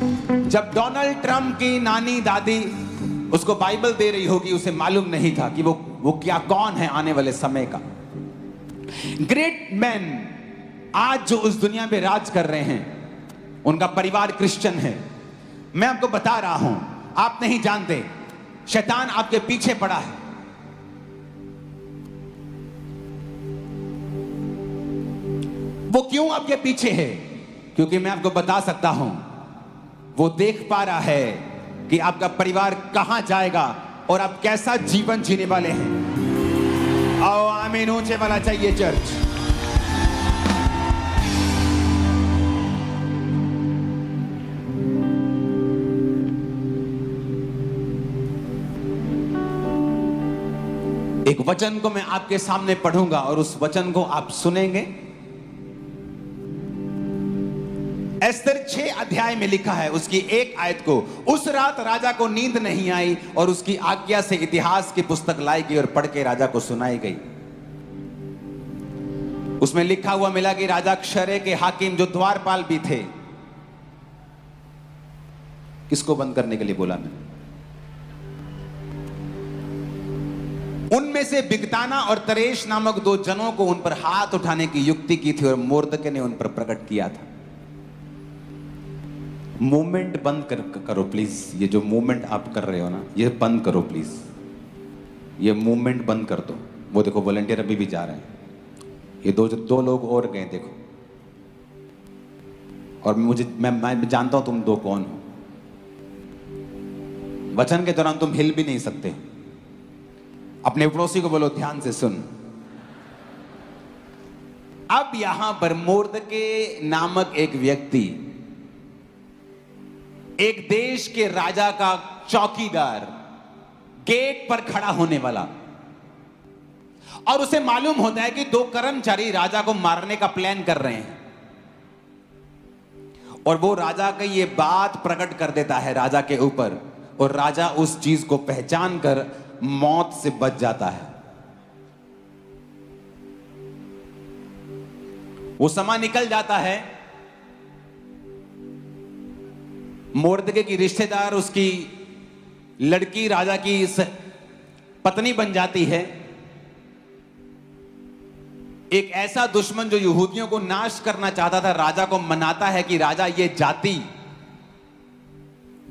जब Donald Trump की नानी दादी उसको बाइबल दे रही होगी, उसे मालूम नहीं था कि वो क्या कौन है आने वाले समय का। ग्रेट मैन आज जो उस दुनिया में राज कर रहे हैं, उनका परिवार क्रिश्चियन है। मैं आपको बता रहा हूं, आप नहीं जानते, शैतान आपके पीछे पड़ा है। वो क्यों आपके पीछे है? क्योंकि मैं आपको बता सकता हूं, वो देख पा रहा है कि आपका परिवार कहां जाएगा और आप कैसा जीवन जीने वाले हैं। आओ आमीन ऊंचे वाला चाहिए चर्च। एक वचन को मैं आपके सामने पढ़ूंगा और उस वचन को आप सुनेंगे। एस्तर 6 अध्याय में लिखा है, उसकी एक आयत को, उस रात राजा को नींद नहीं आई और उसकी आज्ञा से इतिहास की पुस्तक लाई गई और पढ़ के राजा को सुनाई गई। उसमें लिखा हुआ मिला कि राजा क्षरे के हाकिम जो द्वारपाल भी थे, किसको बंद करने के लिए बोला मैंने? उनमें से बिगताना और तरेश नामक 2 जनों को उन पर हाथ उठाने की युक्ति की थी और मोर्दके ने उन पर प्रकट किया था। मूवमेंट बंद करो प्लीज। ये जो मूवमेंट आप कर रहे हो ना, ये बंद करो प्लीज। ये मूवमेंट बंद कर दो। वो देखो वॉलंटियर अभी भी जा रहे हैं। ये दो लोग और गए देखो। और मैं जानता हूं तुम 2 कौन हो। वचन के दौरान तुम हिल भी नहीं सकते। अपने पड़ोसी को बोलो ध्यान से सुन। अब यहां पर मोर्दके नामक एक व्यक्ति, एक देश के राजा का चौकीदार, गेट पर खड़ा होने वाला, और उसे मालूम होता है कि 2 कर्मचारी राजा को मारने का प्लान कर रहे हैं। और वो राजा का ये बात प्रकट कर देता है राजा के ऊपर, और राजा उस चीज को पहचान कर मौत से बच जाता है। वो समय निकल जाता है। मोर्दके की रिश्तेदार, उसकी लड़की राजा की पत्नी बन जाती है। एक ऐसा दुश्मन जो यहूदियों को नाश करना चाहता था, राजा को मनाता है कि राजा ये जाति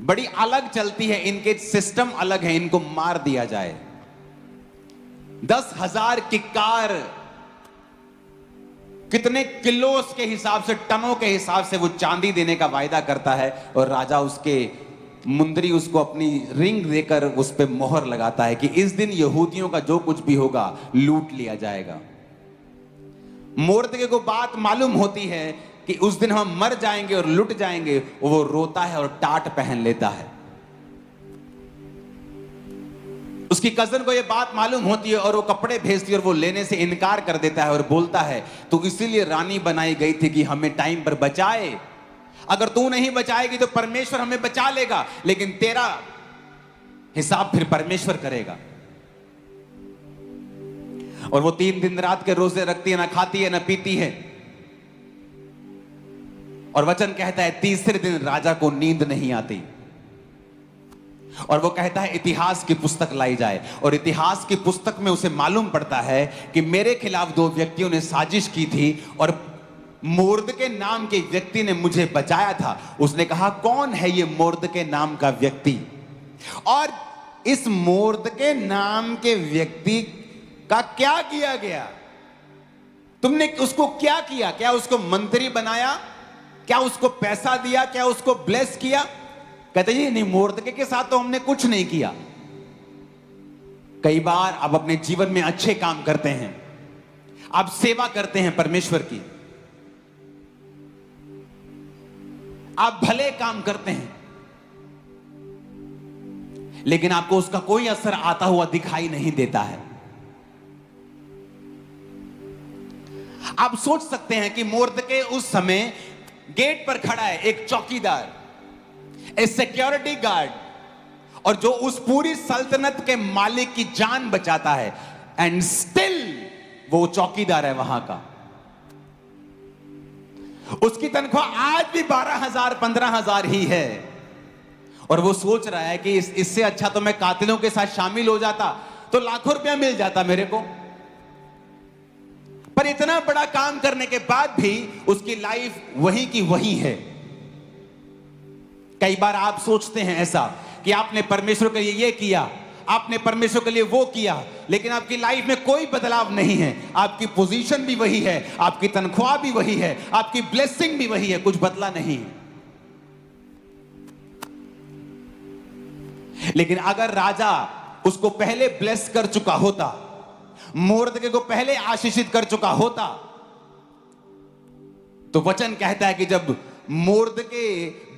बड़ी अलग चलती है, इनके सिस्टम अलग है, इनको मार दिया जाए। 10,000 किक्कार, कितने किलोस के हिसाब से, टनों के हिसाब से वो चांदी देने का वायदा करता है। और राजा उसके मुंदरी, उसको अपनी रिंग देकर उस पर मोहर लगाता है कि इस दिन यहूदियों का जो कुछ भी होगा लूट लिया जाएगा। मोर्दके को बात मालूम होती है कि उस दिन हम मर जाएंगे और लुट जाएंगे। वो रोता है और टाट पहन लेता है। उसकी कजन को यह बात मालूम होती है और वो कपड़े भेजती है और वो लेने से इनकार कर देता है और बोलता है तो इसीलिए रानी बनाई गई थी कि हमें टाइम पर बचाए। अगर तू नहीं बचाएगी तो परमेश्वर हमें बचा लेगा, लेकिन तेरा हिसाब फिर परमेश्वर करेगा। और वो 3 दिन रात के रोजे रखती है, ना खाती है ना पीती है। और वचन कहता है 3रे दिन राजा को नींद नहीं आती और वो कहता है इतिहास की पुस्तक लाई जाए। और इतिहास की पुस्तक में उसे मालूम पड़ता है कि मेरे खिलाफ 2 व्यक्तियों ने साजिश की थी और मोर्दके नाम के व्यक्ति ने मुझे बचाया था। उसने कहा कौन है ये मोर्दके नाम का व्यक्ति? और इस मोर्दके नाम के व्यक्ति का क्या किया गया? तुमने उसको क्या किया? क्या उसको मंत्री बनाया? क्या उसको पैसा दिया? क्या उसको ब्लेस किया? कहते जी नहीं, मोर्दके के साथ तो हमने कुछ नहीं किया। कई बार आप अपने जीवन में अच्छे काम करते हैं, आप सेवा करते हैं परमेश्वर की, आप भले काम करते हैं, लेकिन आपको उसका कोई असर आता हुआ दिखाई नहीं देता है। आप सोच सकते हैं कि मोर्दके उस समय गेट पर खड़ा है, एक चौकीदार, ए सिक्योरिटी गार्ड, और जो उस पूरी सल्तनत के मालिक की जान बचाता है, एंड स्टिल वो चौकीदार है वहां का। उसकी तनख्वाह आज भी 12,000 15,000 ही है, और वो सोच रहा है कि इससे अच्छा तो मैं कातिलों के साथ शामिल हो जाता तो लाखों रुपया मिल जाता मेरे को। पर इतना बड़ा काम करने के बाद भी उसकी लाइफ वही की वही है। कई बार आप सोचते हैं ऐसा कि आपने परमेश्वर के लिए ये किया, आपने परमेश्वर के लिए वो किया, लेकिन आपकी लाइफ में कोई बदलाव नहीं है। आपकी पोजीशन भी वही है, आपकी तनख्वाह भी वही है, आपकी ब्लेसिंग भी वही है, कुछ बदला नहीं। लेकिन अगर राजा उसको पहले ब्लेस कर चुका होता, मोर्दके को पहले आशीषित कर चुका होता, तो वचन कहता है कि जब मोर्दके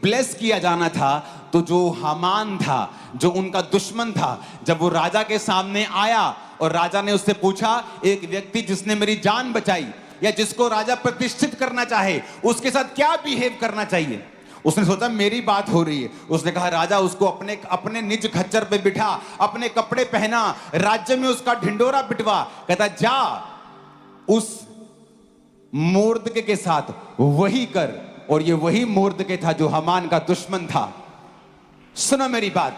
ब्लेस किया जाना था तो जो हामान था, जो उनका दुश्मन था, जब वो राजा के सामने आया और राजा ने उससे पूछा, एक व्यक्ति जिसने मेरी जान बचाई या जिसको राजा प्रतिष्ठित करना चाहे उसके साथ क्या बिहेव करना चाहिए, उसने सोचा मेरी बात हो रही है। उसने कहा राजा उसको अपने निज खच्चर पे बिठा, अपने कपड़े पहना, राज्य में उसका ढिंडोरा पिटवा। कहता जा उस मोर्दके के साथ वही कर, और ये वही मोर्दके था जो हामान का दुश्मन था। सुनो मेरी बात,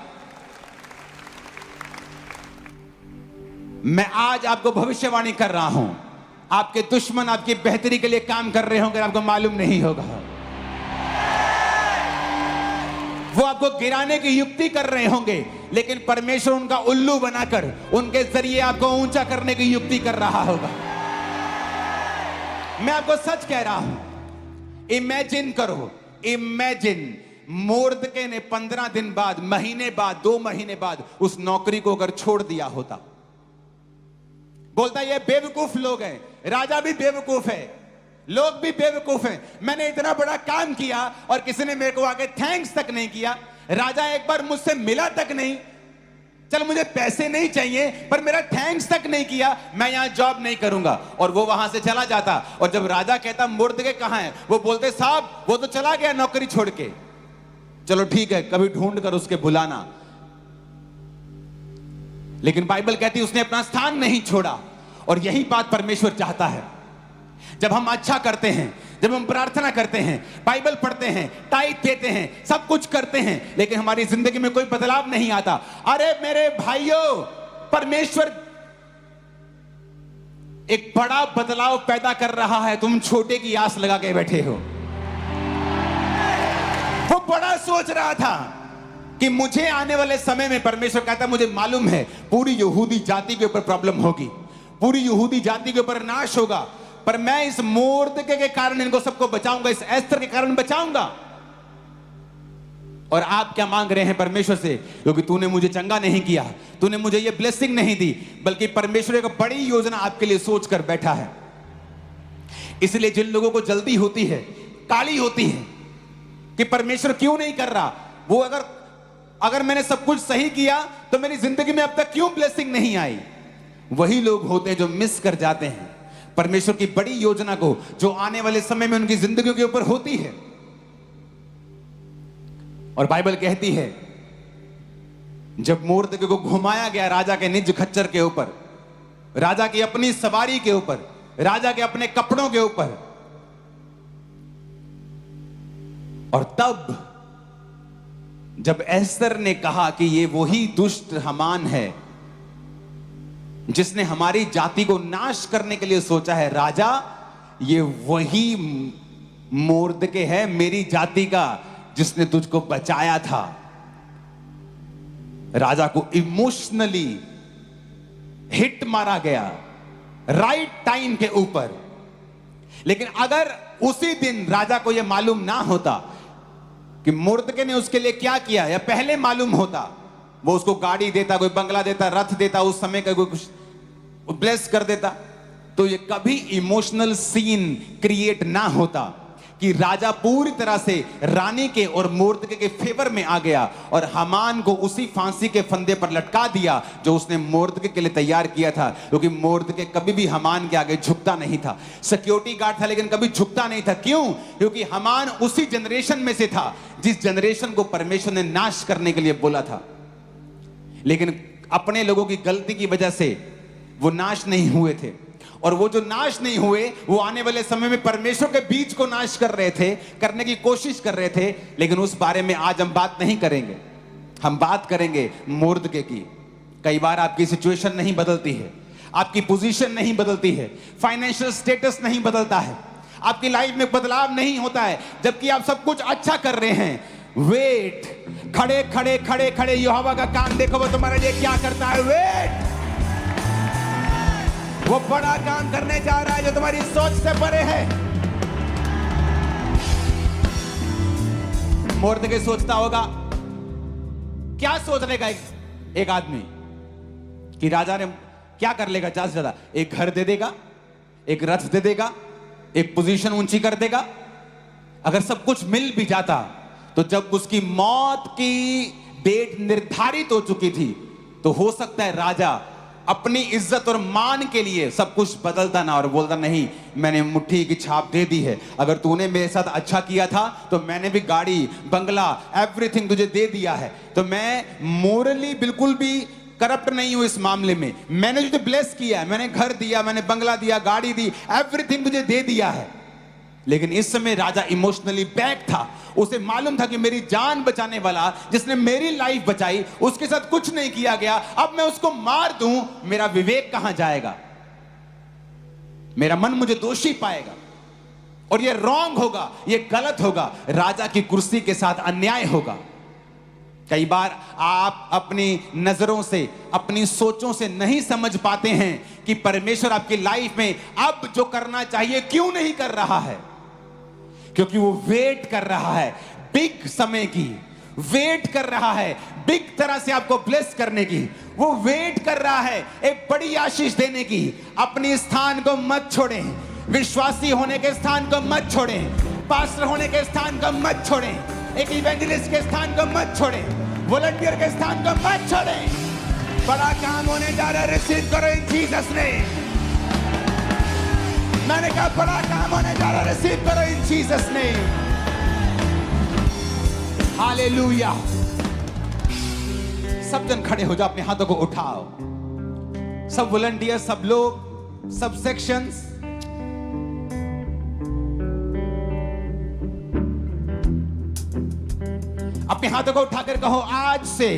मैं आज आपको भविष्यवाणी कर रहा हूं, आपके दुश्मन आपकी बेहतरी के लिए काम कर रहे होंगे, आपको मालूम नहीं होगा। वो आपको गिराने की युक्ति कर रहे होंगे, लेकिन परमेश्वर उनका उल्लू बनाकर उनके जरिए आपको ऊंचा करने की युक्ति कर रहा होगा। मैं आपको सच कह रहा हूं, इमेजिन करो, इमेजिन मोर्दके ने 15 दिन बाद, महीने बाद, 2 महीने बाद उस नौकरी को अगर छोड़ दिया होता। बोलता ये बेवकूफ लोग हैं, राजा भी बेवकूफ है, लोग भी बेवकूफ हैं, मैंने इतना बड़ा काम किया और किसी ने मेरे को आके थैंक्स तक नहीं किया, राजा एक बार मुझसे मिला तक नहीं, चल मुझे पैसे नहीं चाहिए पर मेरा थैंक्स तक नहीं किया, मैं यहां जॉब नहीं करूंगा। और वो वहां से चला जाता, और जब राजा कहता मुर्दके कहां है, वो बोलते साहब वो तो चला गया नौकरी छोड़ के। चलो ठीक है, कभी ढूंढ कर उसके बुलाना। लेकिन बाइबल कहती है उसने अपना स्थान नहीं छोड़ा, और यही बात परमेश्वर चाहता है। जब हम अच्छा करते हैं, जब हम प्रार्थना करते हैं, बाइबल पढ़ते हैं, टाइट देते हैं, सब कुछ करते हैं, लेकिन हमारी जिंदगी में कोई बदलाव नहीं आता, अरे मेरे भाइयों, परमेश्वर एक बड़ा बदलाव पैदा कर रहा है, तुम छोटे की आस लगा के बैठे हो। वो बड़ा सोच रहा था कि मुझे आने वाले समय में, परमेश्वर कहता मुझे मालूम है पूरी यहूदी जाति के ऊपर प्रॉब्लम होगी, पूरी यहूदी जाति के ऊपर नाश होगा, पर मैं इस मोर्दके के कारण इनको सबको बचाऊंगा, इस एस्तर के कारण बचाऊंगा। और आप क्या मांग रहे हैं परमेश्वर से? क्योंकि तूने मुझे चंगा नहीं किया, तूने मुझे ये ब्लेसिंग नहीं दी, बल्कि परमेश्वर एक बड़ी योजना आपके लिए सोच कर बैठा है। इसलिए जिन लोगों को जल्दी होती है, काली होती है कि परमेश्वर क्यों नहीं कर रहा, वो अगर मैंने सब कुछ सही किया तो मेरी जिंदगी में अब तक क्यों ब्लेसिंग नहीं आई, वही लोग होते हैं जो मिस कर जाते हैं परमेश्वर की बड़ी योजना को, जो आने वाले समय में उनकी जिंदगियों के ऊपर होती है। और बाइबल कहती है जब मोर्दके को घुमाया गया राजा के निज खच्चर के ऊपर, राजा की अपनी सवारी के ऊपर, राजा के अपने कपड़ों के ऊपर, और तब जब एस्तर ने कहा कि ये वही दुष्ट हामान है जिसने हमारी जाति को नाश करने के लिए सोचा है, राजा ये वही मोर्दके है मेरी जाति का जिसने तुझको बचाया था। राजा को इमोशनली हिट मारा गया राइट टाइम के ऊपर। लेकिन अगर उसी दिन राजा को यह मालूम ना होता कि मोर्दके ने उसके लिए क्या किया, या पहले मालूम होता, वो उसको गाड़ी देता, कोई बंगला देता, रथ देता, उस समय का कोई कुछ ब्लेस कर देता, तो ये कभी इमोशनल सीन क्रिएट ना होता कि राजा पूरी तरह से रानी के और मोर्दके के फेवर में आ गया और हामान को उसी फांसी के फंदे पर लटका दिया जो उसने मोर्दके के लिए तैयार किया था। क्योंकि मोर्दके कभी भी हामान के आगे झुकता नहीं था, सिक्योरिटी गार्ड था लेकिन कभी झुकता नहीं था। क्यों? क्योंकि हामान उसी जनरेशन में से था जिस जनरेशन को परमेश्वर ने नाश करने के लिए बोला था। लेकिन अपने लोगों की गलती की वजह से वो नाश नहीं हुए थे। और वो जो नाश नहीं हुए, वो आने वाले समय में परमेश्वर के बीज को नाश कर रहे थे, करने की कोशिश कर रहे थे। लेकिन उस बारे में आज हम बात नहीं करेंगे। हम बात करेंगे मुर्दके की। कई बार आपकी सिचुएशन नहीं बदलती है, आपकी पोजीशन नहीं बदलती है, फाइनेंशियल स्टेटस नहीं बदलता है, आपकी लाइफ में बदलाव नहीं होता है, जबकि आप सब कुछ अच्छा कर रहे हैं। वेट, खड़े खड़े खड़े खड़े यहोवा का काम देखो, वो तुम्हारे लिए क्या करता है। वेट, वो बड़ा काम करने जा रहा है जो तुम्हारी सोच से परे है। मुर्दके सोचता होगा, क्या सोच लेगा एक आदमी कि राजा ने क्या कर लेगा, ज्यादा से ज्यादा एक घर दे देगा, एक रथ दे देगा, एक पोजीशन ऊंची कर देगा। अगर सब कुछ मिल भी जाता तो जब उसकी मौत की डेट निर्धारित हो चुकी थी, तो हो सकता है राजा अपनी इज्जत और मान के लिए सब कुछ बदलता ना और बोलता नहीं, मैंने मुट्ठी की छाप दे दी है, अगर तूने मेरे साथ अच्छा किया था तो मैंने भी गाड़ी, बंगला, एवरीथिंग तुझे दे दिया है, तो मैं मोरली बिल्कुल भी करप्ट नहीं हूं इस मामले में। मैंने तुझे ब्लेस किया है, मैंने घर दिया, मैंने बंगला दिया, गाड़ी दी, एवरीथिंग तुझे दे दिया है। लेकिन इस समय राजा इमोशनली बैक था। उसे मालूम था कि मेरी जान बचाने वाला, जिसने मेरी लाइफ बचाई, उसके साथ कुछ नहीं किया गया। अब मैं उसको मार दूं, मेरा विवेक कहां जाएगा, मेरा मन मुझे दोषी पाएगा और यह रॉन्ग होगा, यह गलत होगा, राजा की कुर्सी के साथ अन्याय होगा। कई बार आप अपनी नजरों से, अपनी सोचों से नहीं समझ पाते हैं कि परमेश्वर आपकी लाइफ में अब जो करना चाहिए क्यों नहीं कर रहा है, क्योंकि वो वेट कर रहा है बिग समय की, वेट कर रहा है बिग तरह से आपको ब्लेस करने की, वो वेट कर रहा है एक बड़ी आशीष देने की। अपने स्थान को मत छोड़ें, विश्वासी होने के स्थान को मत छोड़ें, पास्टर होने के स्थान को मत छोड़ें, एक इवेंजलिस्ट के स्थान को मत छोड़ें, वॉलंटियर के स्थान को मत छोड़ें। बड़ा काम होने जा रहा है, रिसीव करो इन जीसस नेम। मैंने कहा बड़ा काम होने जा रहा है, रिसीव करो इन जीसस नेम। हालेलुया। सब जन खड़े हो जाओ, अपने हाथों को उठाओ, सब वॉलंटियर, सब लोग, सब सेक्शंस। अपने हाथों को उठाकर कहो, आज से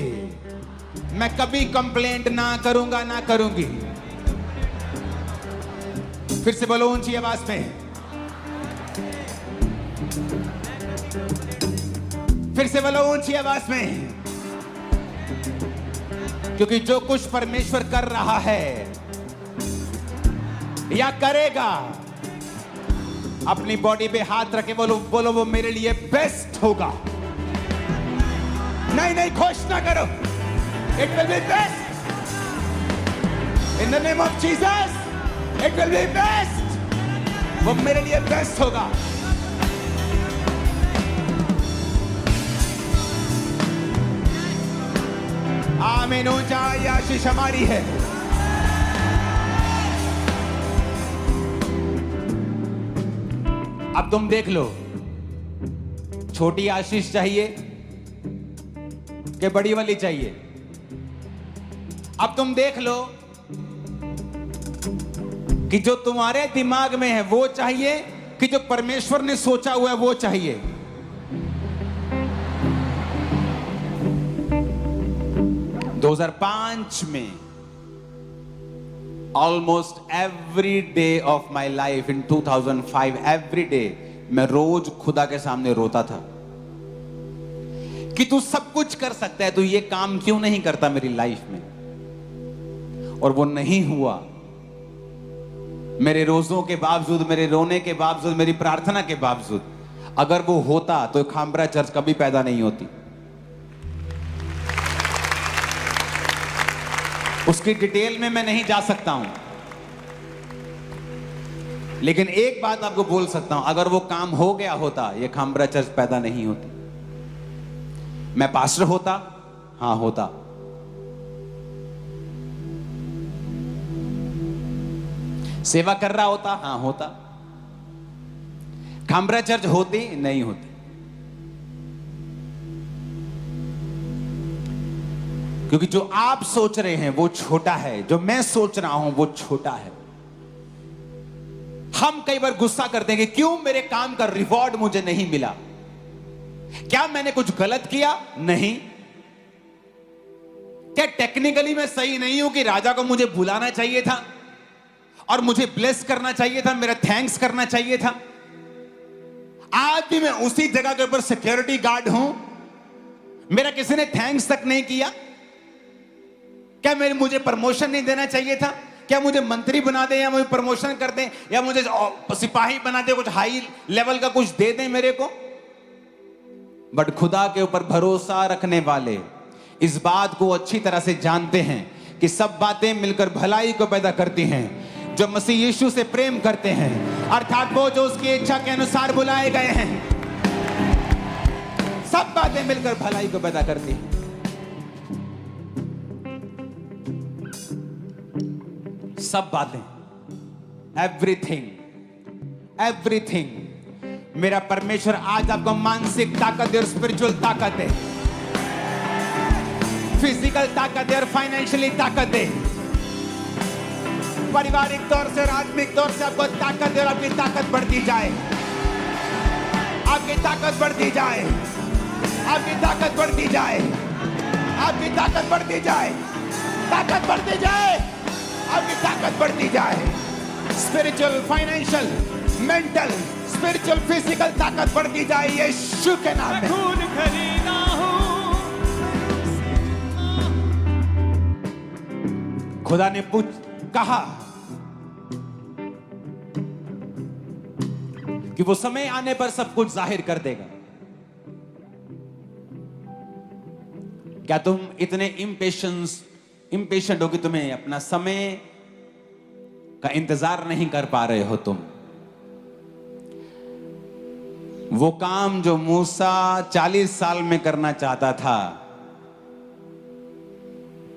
मैं कभी कंप्लेंट ना करूंगा, ना करूंगी। फिर से बोलो ऊंची आवाज में, फिर से बोलो ऊंची आवाज में। क्योंकि जो कुछ परमेश्वर कर रहा है या करेगा, अपनी बॉडी पे हाथ रखे बोलो, बोलो वो मेरे लिए बेस्ट होगा। नहीं नहीं, घोषणा करो, it will be best in the name of Jesus, it will be best, वो मेरे लिए बेस्ट होगा। आमीन। ऊंचा आशीष हमारी है। अब तुम देख लो, छोटी आशीष चाहिए कि बड़ी वाली चाहिए? अब तुम देख लो कि जो तुम्हारे दिमाग में है वो चाहिए कि जो परमेश्वर ने सोचा हुआ है वो चाहिए। 2005 में almost every day of my life in 2005, every day मैं रोज खुदा के सामने रोता था कि तू सब कुछ कर सकता है, तू ये काम क्यों नहीं करता मेरी लाइफ में। और वो नहीं हुआ। मेरे रोजों के बावजूद, मेरे रोने के बावजूद, मेरी प्रार्थना के बावजूद, अगर वो होता तो खामरा चर्च कभी पैदा नहीं होती। उसकी डिटेल में मैं नहीं जा सकता हूं, लेकिन एक बात आपको बोल सकता हूं, अगर वो काम हो गया होता, ये खामरा चर्च पैदा नहीं होती। मैं पास्टर होता? हां होता। सेवा कर रहा होता? हां होता। खामरा चर्च होती? नहीं होती। क्योंकि जो आप सोच रहे हैं वो छोटा है, जो मैं सोच रहा हूं वो छोटा है। हम कई बार गुस्सा करते हैं कि क्यों मेरे काम का रिवॉर्ड मुझे नहीं मिला। क्या मैंने कुछ गलत किया? नहीं। क्या टेक्निकली मैं सही नहीं हूं कि राजा को मुझे बुलाना चाहिए था और मुझे ब्लेस करना चाहिए था, मेरा थैंक्स करना चाहिए था? आज भी मैं उसी जगह के ऊपर सिक्योरिटी गार्ड हूं, मेरा किसी ने थैंक्स तक नहीं किया। क्या मुझे प्रमोशन नहीं देना चाहिए था? क्या मुझे मंत्री बना दें या मुझे प्रमोशन कर दें या मुझे सिपाही बना दे, कुछ हाई लेवल का कुछ दे दें मेरे को? बट खुदा के ऊपर भरोसा रखने वाले इस बात को अच्छी तरह से जानते हैं कि सब बातें मिलकर भलाई को पैदा करती हैं। जो मसीह यीशु से प्रेम करते हैं, अर्थात वो जो उसकी इच्छा के अनुसार बुलाए गए हैं, सब बातें मिलकर भलाई को पैदा करती हैं। सब बातें, एवरीथिंग। मेरा परमेश्वर आज आपको मानसिक ताकत और स्पिरिचुअल ताकत है, फिजिकल ताकत है और फाइनेंशियली ताकत है। पारिवारिक तौर से और आत्मिक तौर से आपको ताकत है और आपकी ताकत बढ़ती जाए, आपकी ताकत बढ़ती जाए, आपकी ताकत बढ़ती जाए, आपकी ताकत बढ़ती जाए, ताकत बढ़ती जाए, आपकी ताकत बढ़ती जाए। Spiritual, financial, mental, spiritual, physical ताकत बढ़ती जाए यीशु के नाम में। खुदा ने कहा कि वो समय आने पर सब कुछ जाहिर कर देगा। क्या तुम इतने इम्पेशेंट हो कि तुम्हें अपना समय का इंतजार नहीं कर पा रहे हो? तुम वो काम जो मूसा 40 साल में करना चाहता था,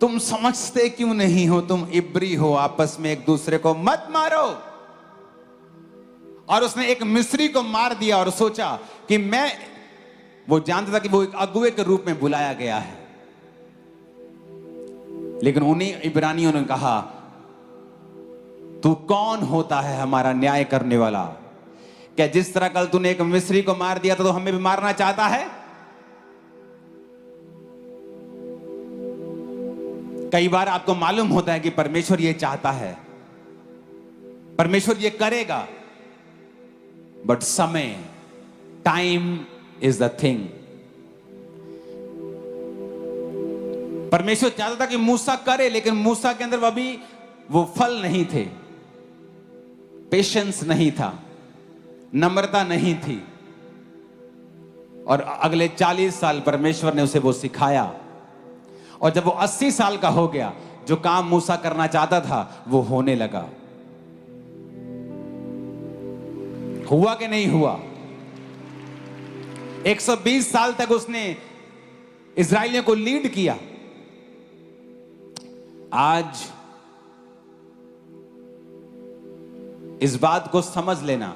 तुम समझते क्यों नहीं हो? तुम इब्री हो, आपस में एक दूसरे को मत मारो। और उसने एक मिस्री को मार दिया और सोचा कि वो जानता था कि वो एक अगुवे के रूप में बुलाया गया है, लेकिन उन्हीं इब्रानियों ने कहा, तू कौन होता है हमारा न्याय करने वाला? क्या जिस तरह कल तूने एक मिस्री को मार दिया था तो हमें भी मारना चाहता है? कई बार आपको मालूम होता है कि परमेश्वर ये चाहता है, परमेश्वर ये करेगा, बट समय, टाइम इज द थिंग। परमेश्वर चाहता था कि मूसा करे, लेकिन मूसा के अंदर अभी वो फल नहीं थे, पेशेंस नहीं था, नम्रता नहीं थी। और अगले 40 साल परमेश्वर ने उसे वो सिखाया, और जब वो 80 साल का हो गया, जो काम मूसा करना चाहता था वो होने लगा। हुआ कि नहीं हुआ? 120 साल तक उसने इस्राएलियों को लीड किया। आज इस बात को समझ लेना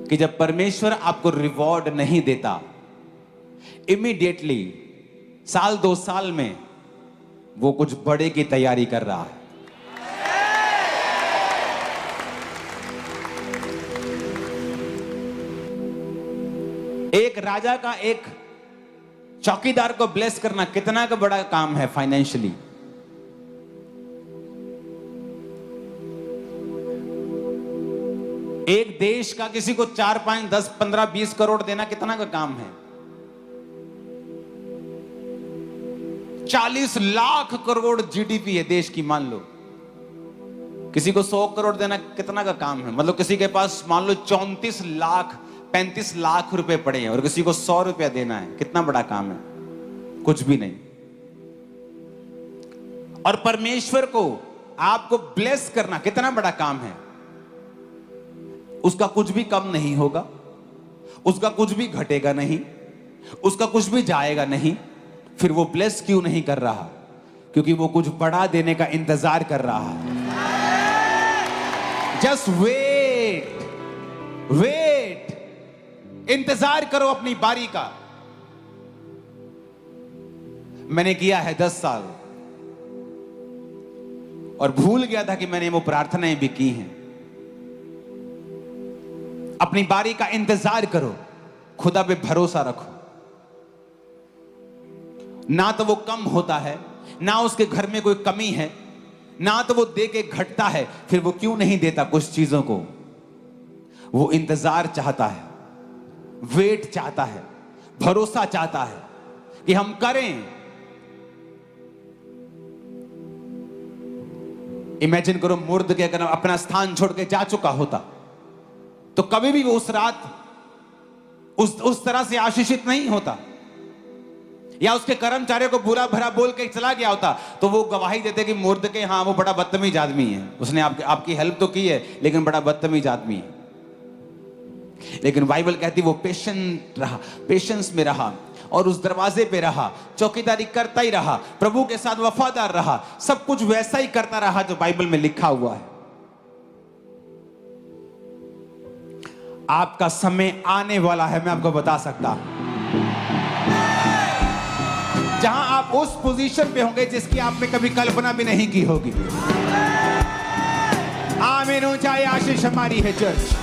कि जब परमेश्वर आपको रिवॉर्ड नहीं देता, इमीडिएटली साल 2 साल में वो कुछ बड़े की तैयारी कर रहा है। एक राजा का एक चौकीदार को ब्लेस करना कितना का बड़ा काम है फाइनेंशियली। एक देश का किसी को 4, 5, 10, 15, 20 करोड़ देना कितना का काम है। 40 लाख करोड़ जीडीपी है देश की, मान लो किसी को 100 करोड़ देना कितना का काम है। मतलब किसी के पास मान लो 34 लाख 35 लाख रुपए पड़े हैं और किसी को 100 रुपया देना है, कितना बड़ा काम है? कुछ भी नहीं। और परमेश्वर को आपको ब्लेस करना कितना बड़ा काम है। उसका कुछ भी कम नहीं होगा, उसका कुछ भी घटेगा नहीं, उसका कुछ भी जाएगा नहीं। फिर वो ब्लेस क्यों नहीं कर रहा? क्योंकि वो कुछ बड़ा देने का इंतजार कर रहा है। जस्ट वेट, इंतजार करो अपनी बारी का। मैंने किया है 10 साल और भूल गया था कि मैंने वो प्रार्थनाएं भी की हैं। अपनी बारी का इंतजार करो, खुदा पे भरोसा रखो। ना तो वो कम होता है, ना उसके घर में कोई कमी है, ना तो वो दे के घटता है। फिर वो क्यों नहीं देता कुछ चीजों को? वो इंतजार चाहता है, वेट चाहता है, भरोसा चाहता है कि हम करें। इमेजिन करो, मुर्दके अगर अपना स्थान छोड़ के जा चुका होता तो कभी भी वो उस रात उस तरह से आशीषित नहीं होता, या उसके कर्मचारियों को बुरा भरा बोल के चला गया होता तो वो गवाही देते कि मुर्दके, हाँ वो बड़ा बदतमीज आदमी है, उसने आपकी हेल्प तो की है लेकिन बड़ा बदतमीज आदमी है। लेकिन बाइबल कहती वो पेशेंट रहा, पेशेंस में रहा और उस दरवाजे पे रहा, चौकीदारी करता ही रहा, प्रभु के साथ वफादार रहा, सब कुछ वैसा ही करता रहा जो बाइबल में लिखा हुआ है। आपका समय आने वाला है, मैं आपको बता सकता हूं, जहां आप उस पोजीशन पे होंगे जिसकी आपने कभी कल्पना भी नहीं की होगी। आमीन हो जाए, आशीष हमारी है चर्च।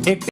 एक